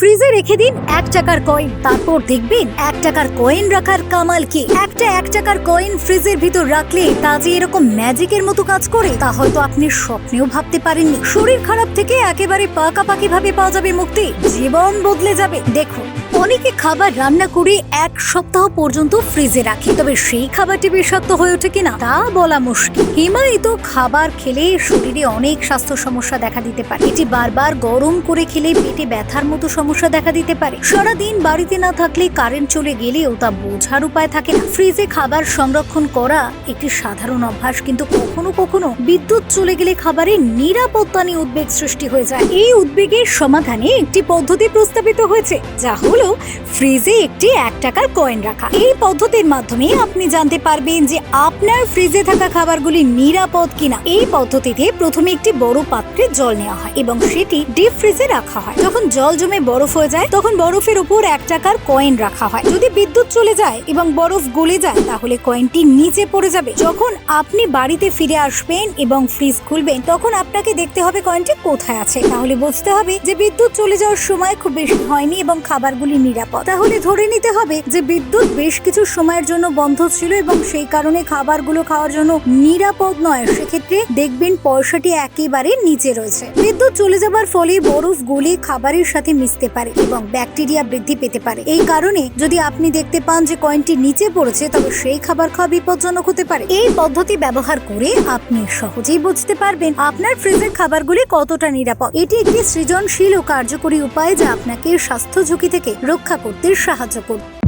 ফ্রিজে রেখে দিন 1 টাকার কয়েন, তারপর দেখবেন 1 টাকার কয়েন রাখার কামাল কি। একটা 1 টাকার কয়েন ফ্রিজের ভিতর রাখলে তা যে এরকম ম্যাজিকের মতো কাজ করে তা হয়তো আপনি স্বপ্নেও ভাবতে পারেননি। শরীর খারাপ থেকে একেবারে পাকাপাকি ভাবে পাওয়া যাবে মুক্তি, জীবন বদলে যাবে। দেখুন, অনেকে খাবার রান্না করে 1 সপ্তাহ পর্যন্ত ফ্রিজে রাখে, তবে সেই খাবারটি বিষাক্ত হয়ে ওঠে কিনা তা বলা মুশকিল। হিমায়িত খাবার খেলে শরীরে অনেক স্বাস্থ্য সমস্যা দেখা দিতে পারে। এটি বারবার গরম করে খেলে পেটে ব্যথার মতো সমস্যা দেখা দিতে পারে। সারাদিন বাড়িতে না থাকলে কারেন্ট চলে গেলেও তা বোঝার উপায় থাকে না। ফ্রিজে খাবার সংরক্ষণ করা একটি সাধারণ অভ্যাস, কিন্তু কখনো কখনো বিদ্যুৎ চলে গেলে খাবারের নিরাপত্তা নিয়ে উদ্বেগ সৃষ্টি হয়ে যায়। এই উদ্বেগের সমাধানে একটি পদ্ধতি প্রস্তাবিত হয়েছে, যা হলো ফ্রিজে একটি 1 টাকার কয়েন রাখা। এই পদ্ধতির মাধ্যমে আপনি জানতে পারবেন যে আপনার ফ্রিজে থাকা খাবারগুলি নিরাপদ কিনা। এই পদ্ধতিতে প্রথমে একটি বড় পাত্রে জল নেওয়া হয় এবং সেটি ডিপ ফ্রিজে রাখা হয়। যখন জল জমে বরফ হয়ে যায় তখন বরফের উপর 1 টাকার কয়েন রাখা হয়। যদি বিদ্যুৎ চলে যায় এবং বরফ গলে যায় তাহলে কয়েনটি নিচে পড়ে যাবে। যখন আপনি বাড়িতে ফিরে আসবেন এবং ফ্রিজ খুলবেন তখন আপনাকে দেখতে হবে কয়েনটি কোথায় আছে। তাহলে বুঝতে হবে যে বিদ্যুৎ চলে যাওয়ার সময় খুব বেশি হয়নি এবং খাবারগুলি নিরাপদ। তাহলে ধরে নিতে হবে যে বিদ্যুৎ বেশ কিছু সময়ের জন্য বন্ধ ছিল এবং সেই কারণে খাবারগুলো খাওয়ার জন্য নিরাপদ নয়। সেক্ষেত্রে দেখবেন পয়সাটি একেবারে নিচে রয়েছে। বিদ্যুৎ চলে যাবার ফলে বরফ গলে খাবারের সাথে মিশতে পারে এবং ব্যাকটেরিয়া বৃদ্ধি পেতে পারে। এই কারণে যদি আপনি দেখতে পান যে কয়েনটি নিচে পড়েছে তবে সেই খাবার খাওয়া বিপজ্জনক হতে পারে। এই পদ্ধতি ব্যবহার করে আপনি সহজেই বুঝতে পারবেন আপনার ফ্রিজের খাবারগুলি কতটা নিরাপদ। এটি একটি সৃজনশীল ও কার্যকরী উপায় যা আপনাকে স্বাস্থ্য ঝুঁকি থেকে রক্ষা করতে সাহায্য করবে।